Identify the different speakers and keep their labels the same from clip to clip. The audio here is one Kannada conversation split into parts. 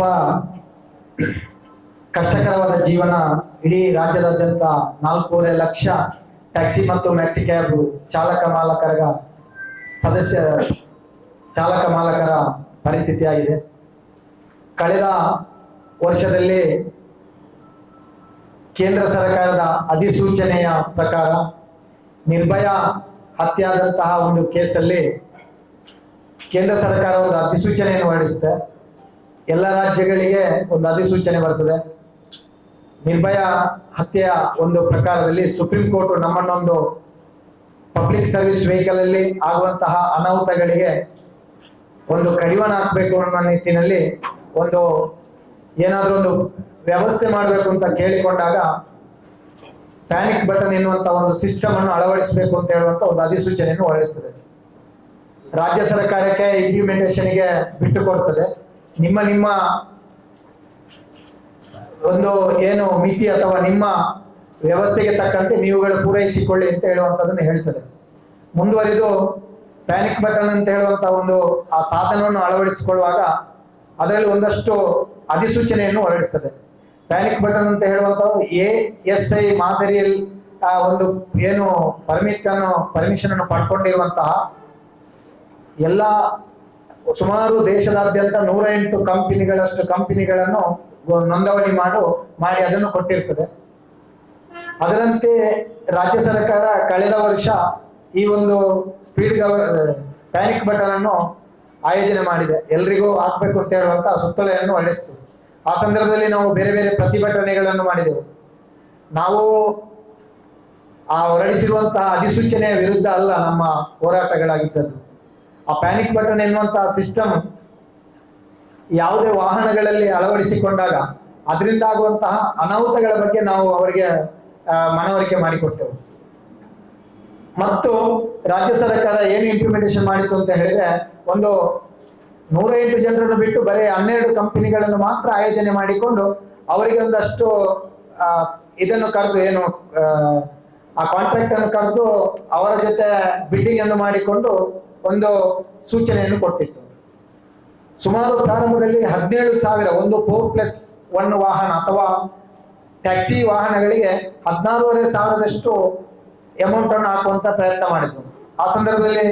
Speaker 1: ತುಂಬ ಕಷ್ಟಕರವಾದ ಜೀವನ. ಇಡೀ ರಾಜ್ಯದಾದ್ಯಂತ 4.5 ಲಕ್ಷ ಟ್ಯಾಕ್ಸಿ ಮತ್ತು ಮ್ಯಾಕ್ಸಿ ಕ್ಯಾಬ್ ಚಾಲಕ ಮಾಲಕರ ಪರಿಸ್ಥಿತಿಯಾಗಿದೆ. ಕಳೆದ ವರ್ಷದಲ್ಲಿ ಕೇಂದ್ರ ಸರ್ಕಾರದ ಅಧಿಸೂಚನೆಯ ಪ್ರಕಾರ ನಿರ್ಭಯ ಹತ್ಯಾದಂತಹ ಒಂದು ಕೇಸಲ್ಲಿ ಕೇಂದ್ರ ಸರ್ಕಾರ ಒಂದು ಅಧಿಸೂಚನೆಯನ್ನು ಹೊರಡಿಸುತ್ತೆ. ಎಲ್ಲ ರಾಜ್ಯಗಳಿಗೆ ಒಂದು ಅಧಿಸೂಚನೆ ಬರ್ತದೆ. ನಿರ್ಭಯ ಹತ್ಯೆಯ ಒಂದು ಪ್ರಕಾರದಲ್ಲಿ ಸುಪ್ರೀಂ ಕೋರ್ಟ್ ನಮ್ಮನ್ನೊಂದು ಪಬ್ಲಿಕ್ ಸರ್ವಿಸ್ ವೆಹಿಕಲ್ ಅಲ್ಲಿ ಆಗುವಂತಹ ಅನಾಹುತಗಳಿಗೆ ಒಂದು ಕಡಿವಾಣ ಹಾಕಬೇಕು ಅನ್ನೋ ನಿಟ್ಟಿನಲ್ಲಿ ಏನಾದ್ರೂ ಒಂದು ವ್ಯವಸ್ಥೆ ಮಾಡಬೇಕು ಅಂತ ಕೇಳಿಕೊಂಡಾಗ ಪ್ಯಾನಿಕ್ ಬಟನ್ ಎನ್ನುವಂತ ಒಂದು ಸಿಸ್ಟಮ್ ಅನ್ನು ಅಳವಡಿಸಬೇಕು ಅಂತ ಹೇಳುವಂತ ಒಂದು ಅಧಿಸೂಚನೆಯನ್ನು ಹೊರಡಿಸ್ತದೆ. ರಾಜ್ಯ ಸರ್ಕಾರಕ್ಕೆ ಇಂಪ್ಲಿಮೆಂಟೇಷನ್ಗೆ ಬಿಟ್ಟು ಕೊಡ್ತದೆ. ನಿಮ್ಮ ಒಂದು ಏನು ಮಿತಿ ಅಥವಾ ನಿಮ್ಮ ವ್ಯವಸ್ಥೆಗೆ ತಕ್ಕಂತೆ ನೀವುಗಳು ಪೂರೈಸಿಕೊಳ್ಳಿ ಅಂತ ಹೇಳುವಂತದನ್ನು ಹೇಳ್ತದೆ. ಮುಂದುವರಿದು ಪ್ಯಾನಿಕ್ ಬಟನ್ ಅಂತ ಹೇಳುವಂತ ಒಂದು ಆ ಸಾಧನವನ್ನು ಅಳವಡಿಸಿಕೊಳ್ಳುವಾಗ ಅದರಲ್ಲಿ ಒಂದಷ್ಟು ಅಧಿಸೂಚನೆಯನ್ನು ಹೊರಡಿಸ್ತದೆ. ಪ್ಯಾನಿಕ್ ಬಟನ್ ಅಂತ ಹೇಳುವಂತ ASI ಮಾದರಿಯಲ್ಲಿ ಒಂದು ಏನು ಪರ್ಮಿಷನ್ ಅನ್ನು ಪಡ್ಕೊಂಡಿರುವಂತಹ ಎಲ್ಲ ಸುಮಾರು ದೇಶದಾದ್ಯಂತ 108 ಕಂಪನಿಗಳನ್ನು ನೋಂದಣಿ ಮಾಡಿ ಅದನ್ನು ಕೊಟ್ಟಿರ್ತದೆ. ಅದರಂತೆ ರಾಜ್ಯ ಸರ್ಕಾರ ಕಳೆದ ವರ್ಷ ಈ ಒಂದು ಪ್ಯಾನಿಕ್ ಬಟನ್ ಅನ್ನು ಆಯೋಜನೆ ಮಾಡಿದೆ. ಎಲ್ರಿಗೂ ಹಾಕ್ಬೇಕು ಅಂತ ಹೇಳುವಂತ ಸುತ್ತೋಲೆಯನ್ನು ಹೊರಡಿಸಿತು. ಆ ಸಂದರ್ಭದಲ್ಲಿ ನಾವು ಬೇರೆ ಬೇರೆ ಪ್ರತಿಭಟನೆಗಳನ್ನು ಮಾಡಿದೆವು. ನಾವು ಆ ಹೊರಡಿಸಿರುವಂತಹ ಅಧಿಸೂಚನೆಯ ವಿರುದ್ಧ ಅಲ್ಲ ನಮ್ಮ ಹೋರಾಟಗಳಾಗಿದ್ದದ್ದು. ಆ ಪ್ಯಾನಿಕ್ ಬಟನ್ ಎನ್ನುವಂತಹ ಸಿಸ್ಟಮ್ ಯಾವುದೇ ವಾಹನಗಳಲ್ಲಿ ಅಳವಡಿಸಿಕೊಂಡಾಗ ಅದರಿಂದ ಆಗುವಂತಹ ಅನಾಹುತಗಳ ಬಗ್ಗೆ ನಾವು ಅವರಿಗೆ ಮನವರಿಕೆ ಮಾಡಿಕೊಟ್ಟೆವು. ಮತ್ತು ರಾಜ್ಯ ಸರ್ಕಾರ ಏನು ಇಂಪ್ಲಿಮೆಂಟೇಷನ್ ಮಾಡಿತು ಅಂತ ಹೇಳಿದ್ರೆ, ಒಂದು 108 ಜನರನ್ನು ಬಿಟ್ಟು ಬರೀ 12 ಕಂಪನಿಗಳನ್ನು ಮಾತ್ರ ಆಯೋಜನೆ ಮಾಡಿಕೊಂಡು ಅವರಿಗೆ ಒಂದಷ್ಟು ಇದನ್ನು ಕರೆದು ಆ ಕಾಂಟ್ರಾಕ್ಟ್ ಅನ್ನು ಕರೆದು ಅವರ ಜೊತೆ ಬಿಡ್ಡಿಂಗ್ ಅನ್ನು ಮಾಡಿಕೊಂಡು ಒಂದು ಸೂಚನೆಯನ್ನು ಕೊಟ್ಟಿತ್ತು. ಸುಮಾರು ಪ್ರಾರಂಭದಲ್ಲಿ 17,000 ಒಂದು 4+1 ವಾಹನ ಅಥವಾ ಟ್ಯಾಕ್ಸಿ ವಾಹನಗಳಿಗೆ 16,500 ಅಮೌಂಟ್ ಅನ್ನು ಹಾಕುವಂತ ಪ್ರಯತ್ನ ಮಾಡಿದ್ರು. ಆ ಸಂದರ್ಭದಲ್ಲಿ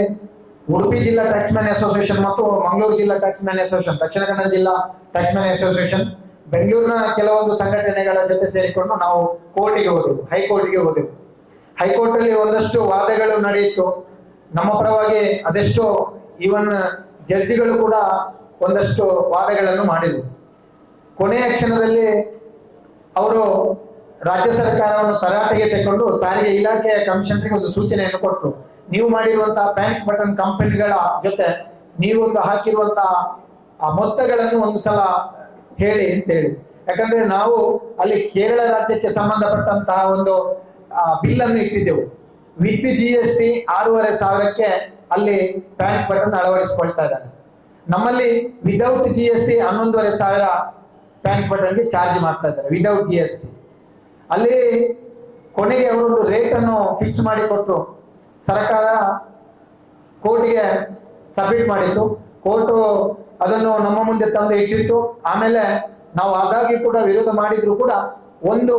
Speaker 1: ಉಡುಪಿ ಜಿಲ್ಲಾ ಟ್ಯಾಕ್ಸ್ಮ್ಯಾನ್ ಅಸೋಸಿಯೇಷನ್ ಮತ್ತು ಮಂಗಳೂರು ಜಿಲ್ಲಾ ಟ್ಯಾಕ್ಸ್ಮ್ಯಾನ್ ಅಸೋಸಿಯೇಷನ್, ದಕ್ಷಿಣ ಕನ್ನಡ ಜಿಲ್ಲಾ ಟ್ಯಾಕ್ಸ್ಮ್ಯಾನ್ ಅಸೋಸಿಯೇಷನ್, ಬೆಂಗಳೂರಿನ ಕೆಲವೊಂದು ಸಂಘಟನೆಗಳ ಜೊತೆ ಸೇರಿಕೊಂಡು ನಾವು ಹೈಕೋರ್ಟ್ಗೆ ಹೋದೆವು. ಹೈಕೋರ್ಟ್ ಅಲ್ಲಿ ಒಂದಷ್ಟು ವಾದಗಳು ನಡೆಯಿತು. ನಮ್ಮ ಪರವಾಗಿ ಅದೆಷ್ಟೋ ಈವನ್ ಜಡ್ಜಿಗಳು ಕೂಡ ಒಂದಷ್ಟು ವಾದಗಳನ್ನು ಮಾಡಿದರು. ಕೊನೆಯ ಕ್ಷಣದಲ್ಲಿ ಅವರು ರಾಜ್ಯ ಸರ್ಕಾರವನ್ನು ತರಾಟೆಗೆ ತೆಗೆದುಕೊಂಡು ಸಾರಿಗೆ ಇಲಾಖೆಯ ಕಮಿಷನರ್ಗೆ ಒಂದು ಸೂಚನೆಯನ್ನು ಕೊಟ್ಟರು. ನೀವು ಮಾಡಿರುವಂತಹ ಪ್ಯಾನಿಕ್ ಬಟನ್ ಕಂಪನಿಗಳ ಜೊತೆ ನೀವೊಂದು ಹಾಕಿರುವಂತಹ ಆ ಮೊತ್ತಗಳನ್ನು ಒಂದು ಸಲ ಹೇಳಿ ಅಂತೇಳಿ. ಯಾಕಂದ್ರೆ ನಾವು ಅಲ್ಲಿ ಕೇರಳ ರಾಜ್ಯಕ್ಕೆ ಸಂಬಂಧಪಟ್ಟಂತಹ ಒಂದು ಬಿಲ್ ಅನ್ನು ಇಟ್ಟಿದ್ದೆವು. ವಿತ್ GST 6,500ಕ್ಕೆ ಅಲ್ಲಿ ಪ್ಯಾನಿಕ್ ಬಟನ್ ಅಳವಡಿಸಿಕೊಳ್ತಾ ಇದ್ದಾರೆ. ನಮ್ಮಲ್ಲಿ ವಿದೌಟ್ GST 11,500 ಪ್ಯಾನಿಕ್ ಬಟನ್ಗೆ ಚಾರ್ಜ್ ಮಾಡ್ತಾ ಇದ್ದಾರೆ ವಿದೌಟ್ GST. ಅಲ್ಲಿ ಕೊನೆಗೆ ಅವರೊಂದು ರೇಟ್ ಅನ್ನು ಫಿಕ್ಸ್ ಮಾಡಿ ಕೊಟ್ಟರು. ಸರ್ಕಾರ ಕೋರ್ಟ್ಗೆ ಸಬ್ಮಿಟ್ ಮಾಡಿತ್ತು. ಕೋರ್ಟ್ ಅದನ್ನು ನಮ್ಮ ಮುಂದೆ ತಂದು ಇಟ್ಟಿತ್ತು. ಆಮೇಲೆ ನಾವು ಆದಾಗಿ ಕೂಡ ವಿರೋಧ ಮಾಡಿದ್ರು ಕೂಡ ಒಂದು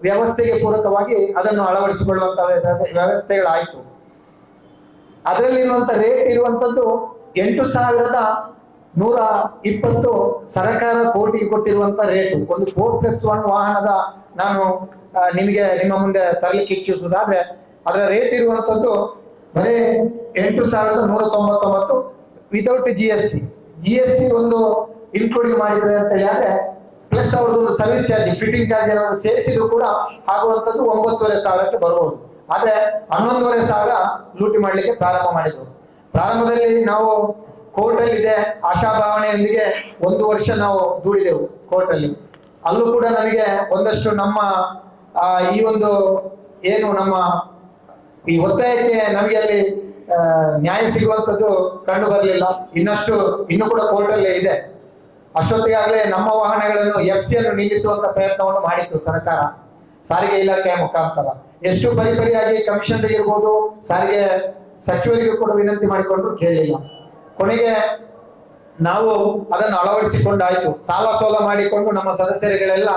Speaker 1: ವ್ಯವಸ್ಥೆಗೆ ಪೂರಕವಾಗಿ ಅದನ್ನು ಅಳವಡಿಸಿಕೊಳ್ಳುವಂತ ವ್ಯವಸ್ಥೆಗಳಾಯಿತು. ಅದರಲ್ಲಿರುವಂತ ರೇಟ್ ಇರುವಂತದ್ದು 8,120 ಸರ್ಕಾರ ಕೋರ್ಟಿಗೆ ಕೊಟ್ಟಿರುವಂತ ರೇಟು. ಒಂದು 4+1 ವಾಹನದ ನಾನು ನಿಮ್ಮ ಮುಂದೆ ತರಲಿಕ್ಕೆ ಇಚ್ಛಿಸುವುದಾದ್ರೆ ಅದರ ರೇಟ್ ಇರುವಂತದ್ದು ಬರೀ 8,199 ವಿತೌಟ್ GST ಒಂದು ಇನ್ಕ್ಲೂಡಿಂಗ್ ಮಾಡಿದ್ರೆ ಅಂತ ಹೇಳಿದ್ರೆ ಪ್ಲಸ್ ಅವ್ರದ್ದು ಸರ್ವಿಸ್ ಚಾರ್ಜ್, ಫಿಟ್ಟಿಂಗ್ ಚಾರ್ಜ್ ಏನಾದ್ರು ಸೇರಿಸಿದ್ರು ಕೂಡ ಆಗುವಂತದ್ದು 9,500ಕ್ಕೆ ಬರ್ಬೋದು. ಆದ್ರೆ 11,500 ಲೂಟಿ ಮಾಡ್ಲಿಕ್ಕೆ ಪ್ರಾರಂಭ ಮಾಡಿದ್ರು. ಪ್ರಾರಂಭದಲ್ಲಿ ನಾವು ಕೋರ್ಟ್ ಅಲ್ಲಿ ಇದೆ ಆಶಾಭಾವನೆಯೊಂದಿಗೆ 1 ವರ್ಷ ನಾವು ದುಡಿದೆವು ಕೋರ್ಟ್ ಅಲ್ಲಿ. ಅಲ್ಲೂ ಕೂಡ ನಮಗೆ ಒಂದಷ್ಟು ನಮ್ಮ ಈ ಒಂದು ಏನು ನಮ್ಮ ಈ ಒತ್ತಾಯಕ್ಕೆ ನಮಗೆ ಅಲ್ಲಿ ನ್ಯಾಯ ಸಿಗುವಂತದ್ದು ಕಂಡು ಬರಲಿಲ್ಲ. ಇನ್ನೂ ಕೂಡ ಕೋರ್ಟ್ ಅಲ್ಲೇ ಇದೆ. ಅಷ್ಟೊತ್ತಿಗಾಗಲೇ ನಮ್ಮ ವಾಹನಗಳನ್ನು FC ಅನ್ನು ನಿಲ್ಲಿಸುವಂತ ಪ್ರಯತ್ನವನ್ನು ಮಾಡಿತ್ತು ಸರ್ಕಾರ ಸಾರಿಗೆ ಇಲಾಖೆಯ ಮುಖಾಂತರ. ಎಷ್ಟು ಪರಿಪರಿಯಾಗಿ ಕಮಿಷನರ್ ಇರ್ಬೋದು, ಸಾರಿಗೆ ಸಚಿವರಿಗೂ ಕೂಡ ವಿನಂತಿ ಮಾಡಿಕೊಂಡ್ರು ಕೇಳಲಿಲ್ಲ. ಕೊನೆಗೆ ನಾವು ಅದನ್ನು ಅಳವಡಿಸಿಕೊಂಡಾಯ್ತು. ಸಾಲ ಸೋಲ ಮಾಡಿಕೊಂಡು ನಮ್ಮ ಸದಸ್ಯರುಗಳೆಲ್ಲ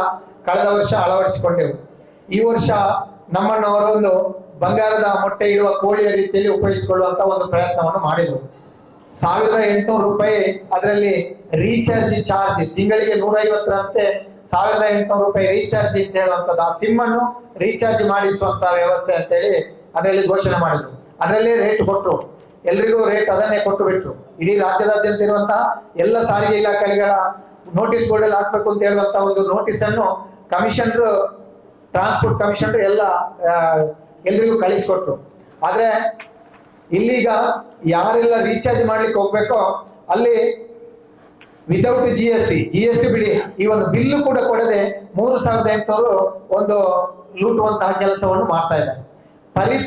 Speaker 1: ಕಳೆದ ವರ್ಷ ಅಳವಡಿಸಿಕೊಂಡೆವು. ಈ ವರ್ಷ ನಮ್ಮನ್ನು ಅವರೊಂದು ಬಂಗಾರದ ಮೊಟ್ಟೆ ಇಡುವ ಕೋಳಿಯ ರೀತಿಯಲ್ಲಿ ಉಪಯೋಗಿಸಿಕೊಳ್ಳುವಂತ ಒಂದು ಪ್ರಯತ್ನವನ್ನು ಮಾಡಿದ್ರು. 1800 ರೂಪಾಯಿ ಅದರಲ್ಲಿ ರೀಚಾರ್ಜ್ ಚಾರ್ಜ್, ತಿಂಗಳಿಗೆ 150ರಂತೆ 1800 ರೂಪಾಯಿ ರೀಚಾರ್ಜ್ ಅಂತ ಹೇಳುವಂಥದ್ದು, ಆ ಸಿಮ್ ಅನ್ನು ರೀಚಾರ್ಜ್ ಮಾಡಿಸುವಂತ ವ್ಯವಸ್ಥೆ ಅಂತೇಳಿ ಅದರಲ್ಲಿ ಘೋಷಣೆ ಮಾಡಿದ್ರು. ಅದರಲ್ಲೇ ರೇಟ್ ಕೊಟ್ಟರು, ಎಲ್ರಿಗೂ ರೇಟ್ ಅದನ್ನೇ ಕೊಟ್ಟು ಬಿಟ್ರು. ಇಡೀ ರಾಜ್ಯದಾದ್ಯಂತ ಇರುವಂತಹ ಎಲ್ಲ ಸಾರಿಗೆ ಇಲಾಖೆಗಳ ನೋಟಿಸ್ ಬೋರ್ಡ್ ಅಲ್ಲಿ ಹಾಕ್ಬೇಕು ಅಂತ ಹೇಳುವಂತಹ ಒಂದು ನೋಟಿಸ್ ಅನ್ನು ಕಮಿಷನರ್, ಟ್ರಾನ್ಸ್ಪೋರ್ಟ್ ಕಮಿಷನರ್ ಎಲ್ಲ ಎಲ್ರಿಗೂ ಕಳಿಸ್ಕೊಟ್ರು. ಆದ್ರೆ ಇಲ್ಲೀಗ ಯಾರೆಲ್ಲ ರೀಚಾರ್ಜ್ ಮಾಡ್ಲಿಕ್ಕೆ ಹೋಗ್ಬೇಕೋ ಅಲ್ಲಿ ವಿದೌಟ್ ಜಿ ಎಸ್ ಟಿ ಬಿಡಿ, ಈ ಒಂದು ಬಿಲ್ಲು ಕೂಡ ಕೊಡದೆ 3800 ಒಂದು ಲೂಟುವಂತಹ ಕೆಲಸವನ್ನು ಮಾಡ್ತಾ ಇದ್ದಾರೆ.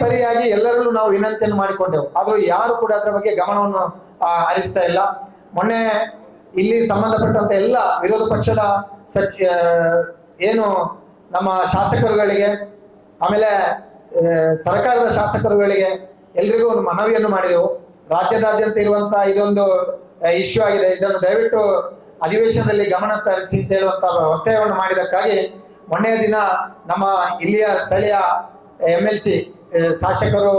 Speaker 1: ಪರಿಯಾಗಿ ಎಲ್ಲರಲ್ಲೂ ನಾವು ವಿನಂತಿಯನ್ನು ಮಾಡಿಕೊಂಡೆವು, ಆದ್ರೂ ಯಾರು ಕೂಡ ಅದರ ಬಗ್ಗೆ ಗಮನವನ್ನು ಹರಿಸ್ತಾ ಇಲ್ಲ. ಮೊನ್ನೆ ಇಲ್ಲಿ ಸಂಬಂಧಪಟ್ಟಂತ ಎಲ್ಲ ವಿರೋಧ ಪಕ್ಷದ ಏನು ನಮ್ಮ ಶಾಸಕರುಗಳಿಗೆ, ಆಮೇಲೆ ಸರ್ಕಾರದ ಶಾಸಕರುಗಳಿಗೆ ಎಲ್ರಿಗೂ ಒಂದು ಮನವಿಯನ್ನು ಮಾಡಿದೆವು. ರಾಜ್ಯದಾದ್ಯಂತ ಇರುವಂತಹ ಇದೊಂದು ಇಶ್ಯೂ ಆಗಿದೆ, ಇದನ್ನು ದಯವಿಟ್ಟು ಅಧಿವೇಶನದಲ್ಲಿ ಗಮನ ತರಿಸಿ ಅಂತ ಹೇಳುವಂತ ಒತ್ತಾಯವನ್ನು ಮಾಡಿದಕ್ಕಾಗಿ ಮೊನ್ನೆಯ ದಿನ ನಮ್ಮ ಇಲ್ಲಿಯ ಸ್ಥಳೀಯ MLC ಶಾಸಕರು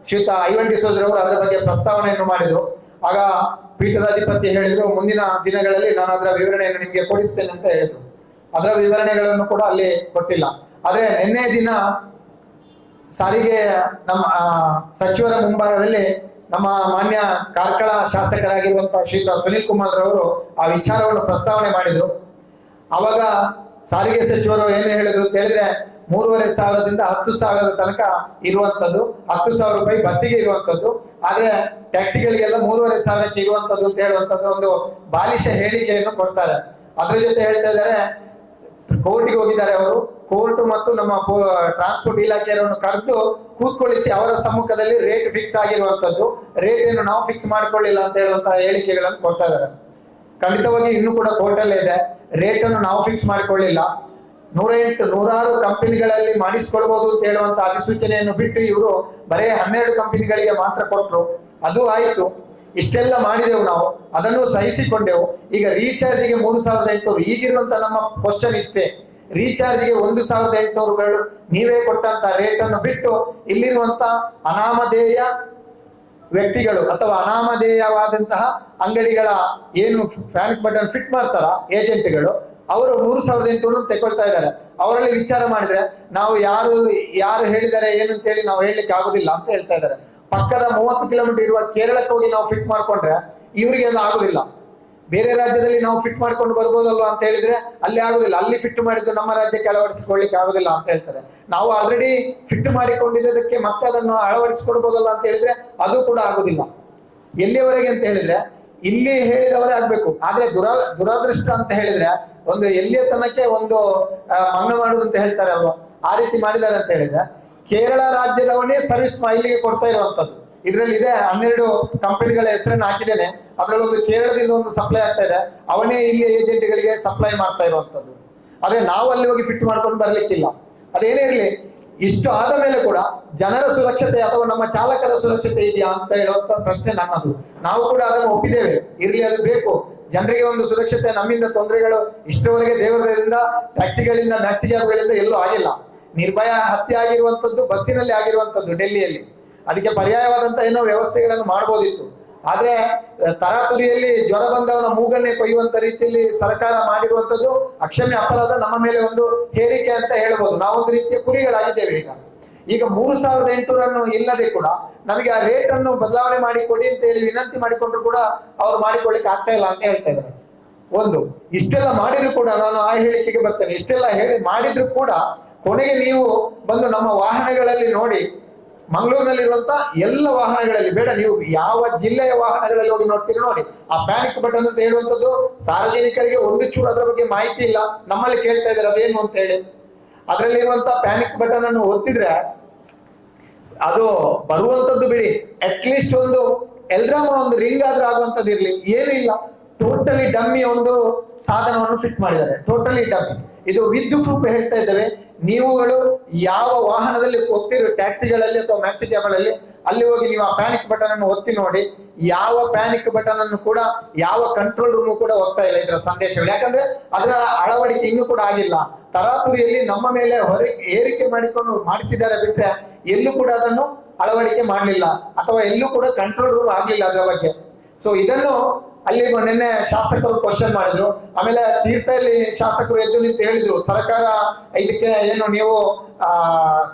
Speaker 1: ಶ್ರೀಯುತ ಐವನ್ ಡಿಸೋಜರವರು ಅದರ ಬಗ್ಗೆ ಪ್ರಸ್ತಾವನೆಯನ್ನು ಮಾಡಿದ್ರು. ಆಗ ಪೀಠದ ಅಧಿಪತಿ ಹೇಳಿದ್ರು, ಮುಂದಿನ ದಿನಗಳಲ್ಲಿ ನಾನು ಅದರ ವಿವರಣೆಯನ್ನು ನಿಮಗೆ ಕೊಡಿಸ್ತೇನೆ ಅಂತ ಹೇಳಿದ್ರು. ಅದರ ವಿವರಣೆಗಳನ್ನು ಕೂಡ ಅಲ್ಲಿ ಕೊಟ್ಟಿಲ್ಲ. ಆದ್ರೆ ನಿನ್ನೆ ದಿನ ಸಾರಿಗೆ ನಮ್ಮ ಸಚಿವರ ಮುಂಭಾಗದಲ್ಲಿ ನಮ್ಮ ಮಾನ್ಯ ಕಾರ್ಕಳ ಶಾಸಕರಾಗಿರುವಂತಹ ಶ್ರೀಯುತ ಸುನಿಲ್ ಕುಮಾರ್ ರವರು ಆ ವಿಚಾರವನ್ನು ಪ್ರಸ್ತಾವನೆ ಮಾಡಿದ್ರು. ಅವಾಗ ಸಾರಿಗೆ ಸಚಿವರು ಏನು ಹೇಳಿದ್ರು ಅಂತ ಹೇಳಿದ್ರೆ, 3500ದಿಂದ 10,000 ತನಕ ಇರುವಂತದ್ದು, 10,000 ರೂಪಾಯಿ ಬಸ್ಸಿಗೆ ಇರುವಂತದ್ದು, ಆದ್ರೆ ಟ್ಯಾಕ್ಸಿಗಳಿಗೆಲ್ಲ 3500ಕ್ಕೆ ಇರುವಂತದ್ದು ಅಂತ ಹೇಳುವಂತದ್ದು ಒಂದು ಬಾಲಿಶ ಹೇಳಿಕೆಯನ್ನು ಕೊಡ್ತಾರೆ. ಅದ್ರ ಜೊತೆ ಹೇಳ್ತಾ ಇದ್ದಾರೆ, ಕೋರ್ಟ್ಗೆ ಹೋಗಿದ್ದಾರೆ ಅವರು, ಕೋರ್ಟ್ ಮತ್ತು ನಮ್ಮ ಟ್ರಾನ್ಸ್ಪೋರ್ಟ್ ಇಲಾಖೆಯವರನ್ನು ಕರೆದು ಕೂತ್ಕೊಳ್ಳಿಸಿ ಅವರ ಸಮ್ಮುಖದಲ್ಲಿ ರೇಟ್ ಫಿಕ್ಸ್ ಆಗಿರುವಂತದ್ದು, ರೇಟ್ ಏನು ನಾವು ಫಿಕ್ಸ್ ಮಾಡ್ಕೊಳ್ಳಿಲ್ಲ ಅಂತ ಹೇಳುವಂತಹ ಹೇಳಿಕೆಗಳನ್ನು ಕೊಡ್ತಾ ಇದ್ದಾರೆ. ಖಂಡಿತವಾಗಿ ಇನ್ನೂ ಕೂಡ ಕೋರ್ಟಲ್ಲೇ ಇದೆ, ರೇಟ್ ಅನ್ನು ನಾವು ಫಿಕ್ಸ್ ಮಾಡಿಕೊಳ್ಳಿಲ್ಲ. 106 ಕಂಪನಿಗಳಲ್ಲಿ ಮಾಡಿಸ್ಕೊಳ್ಬಹುದು ಅಂತ ಹೇಳುವಂತ ಅಧಿಸೂಚನೆಯನ್ನು ಬಿಟ್ಟು ಇವರು ಬರೇ 12 ಕಂಪನಿಗಳಿಗೆ ಮಾತ್ರ ಕೊಟ್ಟರು. ಅದು ಆಯ್ತು, ಇಷ್ಟೆಲ್ಲ ಮಾಡಿದೆವು ನಾವು, ಅದನ್ನು ಸಹಿಸಿಕೊಂಡೆವು. ಈಗ ರೀಚಾರ್ಜ್ಗೆ 3800, ಈಗಿರುವಂತ ನಮ್ಮ ಕ್ವಶನ್ ಇಷ್ಟೇ, ರೀಚಾರ್ಜ್ಗೆ 1800 ನೀವೇ ಕೊಟ್ಟಂತ ರೇಟ್ ಅನ್ನು ಬಿಟ್ಟು ಇಲ್ಲಿರುವಂತ ಅನಾಮಧೇಯ ವ್ಯಕ್ತಿಗಳು ಅಥವಾ ಅನಾಮಧೇಯವಾದಂತಹ ಅಂಗಡಿಗಳ ಏನು ಪ್ಯಾನಿಕ್ ಬಟನ್ ಫಿಟ್ ಮಾಡ್ತಾರ ಏಜೆಂಟ್ಗಳು, ಅವರು 3800 ತಗೊಳ್ತಾ ಇದ್ದಾರೆ. ಅವರಲ್ಲಿ ವಿಚಾರ ಮಾಡಿದ್ರೆ ನಾವು ಯಾರು ಹೇಳಿದ್ದಾರೆ ಏನು ಅಂತ ಹೇಳಿ ನಾವು ಹೇಳಲಿಕ್ಕೆ ಆಗುದಿಲ್ಲ ಅಂತ ಹೇಳ್ತಾ ಇದ್ದಾರೆ. ಪಕ್ಕದ 30 ಕಿಲೋಮೀಟರ್ ಇರುವ ಕೇರಳಕ್ಕೆ ಹೋಗಿ ನಾವು ಫಿಟ್ ಮಾಡ್ಕೊಂಡ್ರೆ ಇವರಿಗೆ ಅದು ಆಗುದಿಲ್ಲ. ಬೇರೆ ರಾಜ್ಯದಲ್ಲಿ ನಾವು ಫಿಟ್ ಮಾಡ್ಕೊಂಡು ಬರ್ಬೋದಲ್ವಾ ಅಂತ ಹೇಳಿದ್ರೆ ಅಲ್ಲಿ ಆಗುದಿಲ್ಲ, ಅಲ್ಲಿ ಫಿಟ್ ಮಾಡಿದ್ದು ನಮ್ಮ ರಾಜ್ಯಕ್ಕೆ ಅಳವಡಿಸಿಕೊಳ್ಳಿಕ್ಕೆ ಆಗುದಿಲ್ಲ ಅಂತ ಹೇಳ್ತಾರೆ. ನಾವು ಆಲ್ರೆಡಿ ಫಿಟ್ ಮಾಡಿಕೊಂಡಿದ್ದಕ್ಕೆ ಮತ್ತೆ ಅದನ್ನು ಅಳವಡಿಸಿಕೊಡ್ಬೋದಲ್ಲ ಅಂತ ಹೇಳಿದ್ರೆ ಅದು ಕೂಡ ಆಗುದಿಲ್ಲ. ಎಲ್ಲಿಯವರೆಗೆ ಅಂತ ಹೇಳಿದ್ರೆ ಇಲ್ಲಿ ಹೇಳಿದವರೇ ಆಗ್ಬೇಕು. ಆದ್ರೆ ದುರಾದೃಷ್ಟ ಅಂತ ಹೇಳಿದ್ರೆ ಒಂದು ಎಲ್ಲಿಯ ತನಕ್ಕೆ ಒಂದು ಮಂಗ ಮಾಡುದು ಅಂತ ಹೇಳ್ತಾರೆ ಅಲ್ವಾ, ಆ ರೀತಿ ಮಾಡಿದ್ದಾರೆ ಅಂತ ಹೇಳಿದ್ರೆ ಕೇರಳ ರಾಜ್ಯದವನೇ ಸರ್ವಿಸ್ ಇಲ್ಲಿಗೆ ಕೊಡ್ತಾ ಇರುವಂತದ್ದು. ಇದ್ರಲ್ಲಿ ಇದೆ 12 ಕಂಪನಿಗಳ ಹೆಸರನ್ನು ಹಾಕಿದ್ದೇನೆ, ಅದ್ರಲ್ಲಿ ಒಂದು ಕೇರಳದಿಂದ ಒಂದು ಸಪ್ಲೈ ಆಗ್ತಾ ಇದೆ, ಅವನೇ ಇಲ್ಲಿ ಏಜೆಂಟ್ಗಳಿಗೆ ಸಪ್ಲೈ ಮಾಡ್ತಾ ಇರುವಂತದ್ದು. ಆದ್ರೆ ನಾವು ಅಲ್ಲಿ ಹೋಗಿ ಫಿಟ್ ಮಾಡ್ಕೊಂಡು ಬರ್ಲಿಕ್ಕಿಲ್ಲ. ಅದೇನೇ ಇರಲಿ, ಇಷ್ಟು ಆದ ಮೇಲೆ ಕೂಡ ಜನರ ಸುರಕ್ಷತೆ ಅಥವಾ ನಮ್ಮ ಚಾಲಕರ ಸುರಕ್ಷತೆ ಇದೆಯಾ ಅಂತ ಹೇಳುವಂತ ಪ್ರಶ್ನೆ ನನ್ನದು. ನಾವು ಕೂಡ ಅದನ್ನು ಒಪ್ಪಿದ್ದೇವೆ, ಇರ್ಲಿ ಅದು ಬೇಕು, ಜನರಿಗೆ ಒಂದು ಸುರಕ್ಷತೆ. ನಮ್ಮಿಂದ ತೊಂದರೆಗಳು ಇಷ್ಟರವರೆಗೆ ದೇವರದಿಂದ ಟ್ಯಾಕ್ಸಿಗಳಿಂದ ಮ್ಯಾಕ್ಸಿ ಕ್ಯಾಬ್ಗಳಿಂದ ಎಲ್ಲೂ ಆಗಿಲ್ಲ. ನಿರ್ಭಯ ಹತ್ಯೆ ಆಗಿರುವಂತದ್ದು ಬಸ್ಸಿನಲ್ಲಿ ಆಗಿರುವಂತದ್ದು ಡೆಲ್ಲಿಯಲ್ಲಿ, ಅದಕ್ಕೆ ಪರ್ಯಾಯವಾದಂತಹ ಏನೋ ವ್ಯವಸ್ಥೆಗಳನ್ನು ಮಾಡಬಹುದಿತ್ತು. ಆದ್ರೆ ತರಾತುರಿಯಲ್ಲಿ ಜ್ವರ ಬಂದವನ ಮೂಗನ್ನೇ ಕೊಯ್ಯುವಂತ ರೀತಿಯಲ್ಲಿ ಸರ್ಕಾರ ಮಾಡಿರುವಂತದ್ದು ಅಕ್ಷಮ್ಯ ಅಪರಾಧ, ನಮ್ಮ ಮೇಲೆ ಒಂದು ಹೇರಿಕೆ ಅಂತ ಹೇಳ್ಬೋದು. ನಾವೊಂದು ರೀತಿಯ ಕುರಿಗಳಾಗಿದ್ದೇವೆ. ಈಗ 3800 ಇಲ್ಲದೆ ಕೂಡ ನಮಗೆ ಆ ರೇಟ್ ಅನ್ನು ಬದಲಾವಣೆ ಮಾಡಿ ಕೊಡಿ ಅಂತ ಹೇಳಿ ವಿನಂತಿ ಮಾಡಿಕೊಂಡ್ರು ಕೂಡ ಅವ್ರು ಮಾಡಿಕೊಳ್ಳಿಕ್ಕೆ ಆಗ್ತಾ ಇಲ್ಲ ಅಂತ ಹೇಳ್ತಾ ಇದ್ದಾರೆ. ಒಂದು ಇಷ್ಟೆಲ್ಲ ಮಾಡಿದ್ರು ಕೂಡ, ನಾನು ಆ ಹೇಳಿಕೆಗೆ ಬರ್ತೇನೆ, ಇಷ್ಟೆಲ್ಲ ಮಾಡಿದ್ರು ಕೂಡ ಕೊನೆಗೆ ನೀವು ಬಂದು ನಮ್ಮ ವಾಹನಗಳಲ್ಲಿ ನೋಡಿ, ಮಂಗಳೂರಿನಲ್ಲಿರುವಂತ ಎಲ್ಲ ವಾಹನಗಳಲ್ಲಿ ಬೇಡ, ನೀವು ಯಾವ ಜಿಲ್ಲೆಯ ವಾಹನಗಳಲ್ಲಿ ಹೋಗಿ ನೋಡ್ತೀರಿ ನೋಡಿ, ಆ ಪ್ಯಾನಿಕ್ ಬಟನ್ ಅಂತ ಹೇಳುವಂಥದ್ದು ಸಾರ್ವಜನಿಕರಿಗೆ ಒಂದು ಚೂರು ಅದರ ಬಗ್ಗೆ ಮಾಹಿತಿ ಇಲ್ಲ. ನಮ್ಮಲ್ಲಿ ಕೇಳ್ತಾ ಇದ್ದಾರೆ ಅದೇನು ಅಂತ ಹೇಳಿ. ಅದರಲ್ಲಿರುವಂತ ಪ್ಯಾನಿಕ್ ಬಟನ್ ಅನ್ನು ಒತ್ತಿದ್ರೆ ಅದು ಬರುವಂತದ್ದು ಬಿಡಿ, ಅಟ್ಲೀಸ್ಟ್ ಒಂದು ಎಲ್ರಾಮ ಒಂದು ರಿಂಗ್ ಆದ್ರೂ ಆಗುವಂತದ್ದು ಇರ್ಲಿ, ಏನೂ ಇಲ್ಲ. ಟೋಟಲಿ ಡಮ್ಮಿ ಒಂದು ಸಾಧನವನ್ನು ಫಿಟ್ ಮಾಡಿದ್ದಾರೆ, ಟೋಟಲಿ ಡಮ್ಮಿ. ಇದು ವಿದ್ ಪ್ರೂಫ್ ಹೇಳ್ತಾ ಇದ್ದೇವೆ. ನೀವುಗಳು ಯಾವ ವಾಹನದಲ್ಲಿ ಹೋಗ್ತಿರೋ ಟ್ಯಾಕ್ಸಿಗಳಲ್ಲಿ ಅಥವಾ ಮ್ಯಾಕ್ಸಿ ಕ್ಯಾಬ್ಗಳಲ್ಲಿ ಅಲ್ಲಿ ಹೋಗಿ ನೀವು ಆ ಪ್ಯಾನಿಕ್ ಬಟನ್ ಅನ್ನು ಒತ್ತಿ ನೋಡಿ, ಯಾವ ಪ್ಯಾನಿಕ್ ಬಟನ್ ಅನ್ನು ಕೂಡ ಯಾವ ಕಂಟ್ರೋಲ್ ರೂಮ್ ಕೂಡ ಹೋಗ್ತಾ ಇಲ್ಲ ಇದರ ಸಂದೇಶಗಳು. ಯಾಕಂದ್ರೆ ಅದರ ಅಳವಡಿಕೆ ಇನ್ನೂ ಕೂಡ ಆಗಿಲ್ಲ. ತರಾತುರಿಯಲ್ಲಿ ನಮ್ಮ ಮೇಲೆ ಏರಿಕೆ ಮಾಡಿಕೊಂಡು ಮಾಡಿಸಿದ್ದಾರೆ ಬಿಟ್ರೆ ಎಲ್ಲೂ ಕೂಡ ಅದನ್ನು ಅಳವಡಿಕೆ ಮಾಡಲಿಲ್ಲ, ಅಥವಾ ಎಲ್ಲೂ ಕೂಡ ಕಂಟ್ರೋಲ್ ರೂಮ್ ಆಗ್ಲಿಲ್ಲ ಅದರ ಬಗ್ಗೆ. ಸೊ ಇದನ್ನು ಅಲ್ಲಿ ನಿನ್ನೆ ಶಾಸಕರು ಕ್ವಶನ್ ಮಾಡಿದ್ರು. ಆಮೇಲೆ ತೀರ್ಥಹಳ್ಳಿ ಶಾಸಕರು ಎದ್ದು ನಿಂತು ಹೇಳಿದ್ರು, ಸರ್ಕಾರ ಇದಕ್ಕೆ ಏನು ನೀವು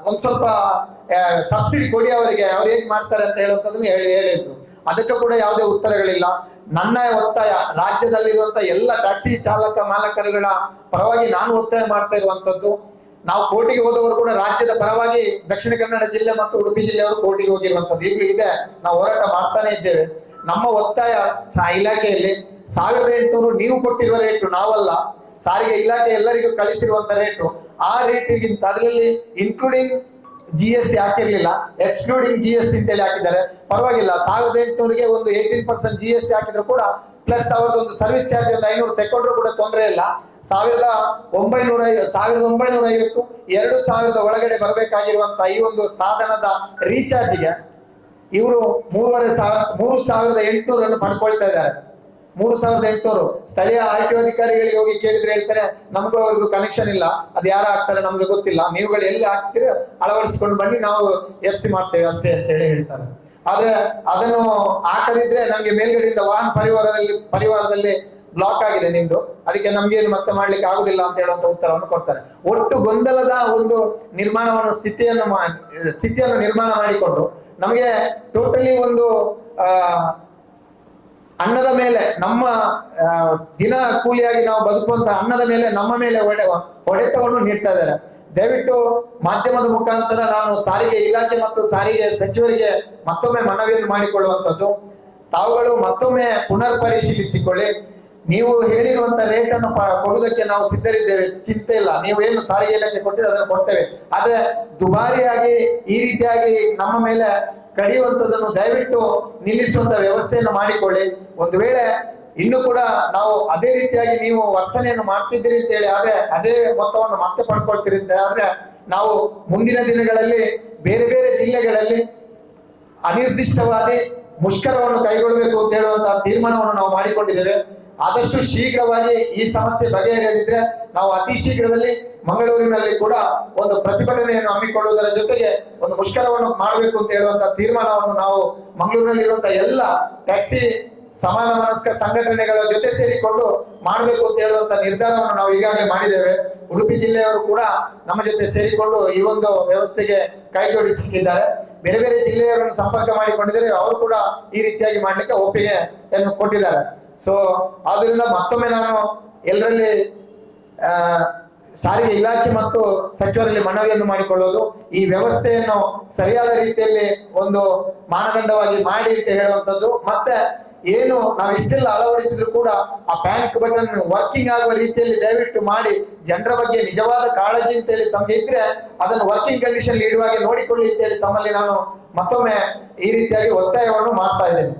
Speaker 1: ಒಂದ್ ಸ್ವಲ್ಪ ಸಬ್ಸಿಡಿ ಕೊಡಿ ಅವರಿಗೆ, ಅವ್ರು ಏನ್ ಮಾಡ್ತಾರೆ ಅಂತ ಹೇಳುವಂತದನ್ನ ಹೇಳಿದ್ರು. ಅದಕ್ಕೆ ಕೂಡ ಯಾವುದೇ ಉತ್ತರಗಳಿಲ್ಲ. ನನ್ನ ಒತ್ತಾಯ, ರಾಜ್ಯದಲ್ಲಿರುವಂತ ಎಲ್ಲ ಟ್ಯಾಕ್ಸಿ ಚಾಲಕ ಮಾಲಕರುಗಳ ಪರವಾಗಿ ನಾನು ಒತ್ತಾಯ ಮಾಡ್ತಾ ಇರುವಂತದ್ದು, ನಾವು ಕೋರ್ಟಿಗೆ ಹೋದವರು ಕೂಡ ರಾಜ್ಯದ ಪರವಾಗಿ ದಕ್ಷಿಣ ಕನ್ನಡ ಜಿಲ್ಲೆ ಮತ್ತು ಉಡುಪಿ ಜಿಲ್ಲೆಯವರು ಕೋರ್ಟಿಗೆ ಹೋಗಿರುವಂತದ್ದು ಈಗಲೂ ಇದೆ. ನಾವು ಹೋರಾಟ ಮಾಡ್ತಾನೆ ಇದ್ದೇವೆ. ನಮ್ಮ ಒತ್ತಾಯ ಇಲಾಖೆಯಲ್ಲಿ 1800 ನೀವು ಕೊಟ್ಟಿರುವ ರೇಟು, ನಾವಲ್ಲ, ಸಾರಿಗೆ ಇಲಾಖೆ ಎಲ್ಲರಿಗೂ ಕಳಿಸಿರುವಂತ ರೇಟು, ಆ ರೇಟಿಗಿಂತ ಅದರಲ್ಲಿ ಇನ್ಕ್ಲೂಡಿಂಗ್ GST ಹಾಕಿರ್ಲಿಲ್ಲ, ಎಕ್ಸ್ಕ್ಲೂಡಿಂಗ್ GST ಅಂತೇಳಿ ಹಾಕಿದ್ದಾರೆ. ಪರವಾಗಿಲ್ಲ, 1800ಗೆ ಒಂದು 18% GST ಹಾಕಿದ್ರು ಕೂಡ ಪ್ಲಸ್ ಅವ್ರದ್ದು ಒಂದು ಸರ್ವಿಸ್ ಚಾರ್ಜ್ ಒಂದು 500 ತೆಕ್ಕೊಂಡ್ರು ಕೂಡ ತೊಂದರೆ ಇಲ್ಲ. 1950 2000 ಒಳಗಡೆ ಬರಬೇಕಾಗಿರುವಂತ ಈ ಒಂದು ಸಾಧನದ ರೀಚಾರ್ಜ್ಗೆ ಇವರು 3800 ಪಡ್ಕೊಳ್ತಾ ಇದ್ದಾರೆ. 3800 ಸ್ಥಳೀಯ RTO ಅಧಿಕಾರಿಗಳಿಗೆ ಹೋಗಿ ಕೇಳಿದ್ರೆ ಹೇಳ್ತಾರೆ, ನಮಗೂ ಅವ್ರಿಗೂ ಕನೆಕ್ಷನ್ ಇಲ್ಲ, ಅದು ಯಾರು ಹಾಕ್ತಾರೆ ನಮ್ಗೆ ಗೊತ್ತಿಲ್ಲ, ನೀವುಗಳು ಎಲ್ಲಿ ಹಾಕ್ತೀರಿ ಅಳವಡಿಸಿಕೊಂಡು ಬನ್ನಿ, ನಾವು FC ಮಾಡ್ತೇವೆ ಅಷ್ಟೇ ಅಂತ ಹೇಳ್ತಾರೆ. ಆದ್ರೆ ಅದನ್ನು ಹಾಕದಿದ್ರೆ ನಮ್ಗೆ ಮೇಲ್ಗಡೆಯಿಂದ ವಾಹನ ಪರಿವಾರದಲ್ಲಿ ಬ್ಲಾಕ್ ಆಗಿದೆ ನಿಮ್ದು, ಅದಕ್ಕೆ ನಮ್ಗೇನು ಮತ್ತೆ ಮಾಡ್ಲಿಕ್ಕೆ ಆಗುದಿಲ್ಲ ಅಂತ ಹೇಳುವಂತ ಉತ್ತರವನ್ನು ಕೊಡ್ತಾರೆ. ಒಟ್ಟು ಗೊಂದಲದ ಒಂದು ಸ್ಥಿತಿಯನ್ನು ನಿರ್ಮಾಣ ಮಾಡಿಕೊಂಡು ನಮಗೆ ಟೋಟಲಿ ಒಂದು ಅನ್ನದ ಮೇಲೆ, ನಮ್ಮ ದಿನ ಕೂಲಿಯಾಗಿ ನಾವು ಬದುಕುವಂತ ಅನ್ನದ ಮೇಲೆ ನಮ್ಮ ಮೇಲೆ ಹೊಡೆತವನ್ನು ನೀಡ್ತಾ ಇದ್ದಾರೆ. ದಯವಿಟ್ಟು ಮಾಧ್ಯಮದ ಮುಖಾಂತರ ನಾನು ಸಾರಿಗೆ ಇಲಾಖೆ ಮತ್ತು ಸಾರಿಗೆ ಸಚಿವರಿಗೆ ಮತ್ತೊಮ್ಮೆ ಮನವಿಯನ್ನು ಮಾಡಿಕೊಳ್ಳುವಂಥದ್ದು, ತಾವುಗಳು ಮತ್ತೊಮ್ಮೆ ಪುನರ್ ಪರಿಶೀಲಿಸಿಕೊಳ್ಳಿ. ನೀವು ಹೇಳಿರುವಂತ ರೇಟ್ ಅನ್ನು ಕೊಡುವುದಕ್ಕೆ ನಾವು ಸಿದ್ಧರಿದ್ದೇವೆ, ಚಿಂತೆ ಇಲ್ಲ. ನೀವು ಏನು ಸಾರಿಗೆ ಇಲಾಖೆ ಕೊಟ್ಟಿದ್ರೆ ಅದನ್ನು ಕೊಡ್ತೇವೆ. ಆದ್ರೆ ದುಬಾರಿಯಾಗಿ ಈ ರೀತಿಯಾಗಿ ನಮ್ಮ ಮೇಲೆ ಕಡಿಯುವಂತದನ್ನು ದಯವಿಟ್ಟು ನಿಲ್ಲಿಸುವಂತ ವ್ಯವಸ್ಥೆಯನ್ನು ಮಾಡಿಕೊಳ್ಳಿ. ಒಂದು ವೇಳೆ ಇನ್ನು ಕೂಡ ನಾವು ಅದೇ ರೀತಿಯಾಗಿ ನೀವು ವರ್ತನೆಯನ್ನು ಮಾಡ್ತಿದ್ದೀರಿ ಅಂತ ಹೇಳಿ ಆದ್ರೆ ಅದೇ ಮೊತ್ತವನ್ನು ಮತ್ತೆ ಪಡ್ಕೊಳ್ತೀರಿ ಅಂತ ಆದ್ರೆ ನಾವು ಮುಂದಿನ ದಿನಗಳಲ್ಲಿ ಬೇರೆ ಬೇರೆ ಜಿಲ್ಲೆಗಳಲ್ಲಿ ಅನಿರ್ದಿಷ್ಟವಾದಿ ಮುಷ್ಕರವನ್ನು ಕೈಗೊಳ್ಳಬೇಕು ಅಂತ ಹೇಳುವಂತಹ ತೀರ್ಮಾನವನ್ನು ನಾವು ಮಾಡಿಕೊಂಡಿದ್ದೇವೆ. ಆದಷ್ಟು ಶೀಘ್ರವಾಗಿ ಈ ಸಮಸ್ಯೆ ಬಗೆಹರಿಯದಿದ್ರೆ ನಾವು ಅತಿ ಶೀಘ್ರದಲ್ಲಿ ಮಂಗಳೂರಿನಲ್ಲಿ ಕೂಡ ಒಂದು ಪ್ರತಿಭಟನೆಯನ್ನು ಹಮ್ಮಿಕೊಳ್ಳುವುದರ ಜೊತೆಗೆ ಒಂದು ಮುಷ್ಕರವನ್ನು ಮಾಡಬೇಕು ಅಂತ ಹೇಳುವಂತ ತೀರ್ಮಾನವನ್ನು ನಾವು ಮಂಗಳೂರಿನಲ್ಲಿರುವಂತಹ ಎಲ್ಲ ಟ್ಯಾಕ್ಸಿ ಸಮಾನ ಮನಸ್ಕ ಸಂಘಟನೆಗಳ ಜೊತೆ ಸೇರಿಕೊಂಡು ಮಾಡಬೇಕು ಅಂತ ಹೇಳುವಂತ ನಿರ್ಧಾರವನ್ನು ನಾವು ಈಗಾಗಲೇ ಮಾಡಿದ್ದೇವೆ. ಉಡುಪಿ ಜಿಲ್ಲೆಯವರು ಕೂಡ ನಮ್ಮ ಜೊತೆ ಸೇರಿಕೊಂಡು ಈ ಒಂದು ವ್ಯವಸ್ಥೆಗೆ ಕೈ ಜೋಡಿಸಿದ್ದಾರೆ. ಬೇರೆ ಬೇರೆ ಜಿಲ್ಲೆಯವರನ್ನು ಸಂಪರ್ಕ ಮಾಡಿಕೊಂಡಿದ್ದಾರೆ, ಅವರು ಕೂಡ ಈ ರೀತಿಯಾಗಿ ಮಾಡ್ಲಿಕ್ಕೆ ಒಪ್ಪಿಗೆಯನ್ನು ಕೊಟ್ಟಿದ್ದಾರೆ. ಸೊ ಆದ್ರಿಂದ ಮತ್ತೊಮ್ಮೆ ನಾನು ಎಲ್ಲರಲ್ಲಿ ಸಾರಿಗೆ ಇಲಾಖೆ ಮತ್ತು ಸಚಿವರಲ್ಲಿ ಮನವಿಯನ್ನು ಮಾಡಿಕೊಳ್ಳೋದು, ಈ ವ್ಯವಸ್ಥೆಯನ್ನು ಸರಿಯಾದ ರೀತಿಯಲ್ಲಿ ಒಂದು ಮಾನದಂಡವಾಗಿ ಮಾಡಿ ಅಂತ ಹೇಳುವಂಥದ್ದು. ಮತ್ತೆ ಏನು ನಾವು ಇಷ್ಟೆಲ್ಲ ಅಳವಡಿಸಿದ್ರು ಕೂಡ ಆ ಪ್ಯಾನಿಕ್ ಬಟನ್ ವರ್ಕಿಂಗ್ ಆಗುವ ರೀತಿಯಲ್ಲಿ ದಯವಿಟ್ಟು ಮಾಡಿ, ಜನರ ಬಗ್ಗೆ ನಿಜವಾದ ಕಾಳಜಿ ಅಂತ ಹೇಳಿ ತಮಗೆ ಇದ್ರೆ ಅದನ್ನು ವರ್ಕಿಂಗ್ ಕಂಡೀಷನ್ ಇಡುವಾಗೆ ನೋಡಿಕೊಳ್ಳಿ ಅಂತ ಹೇಳಿ ತಮ್ಮಲ್ಲಿ ನಾನು ಮತ್ತೊಮ್ಮೆ ಈ ರೀತಿಯಾಗಿ ಒತ್ತಾಯವನ್ನು ಮಾಡ್ತಾ ಇದ್ದೇನೆ.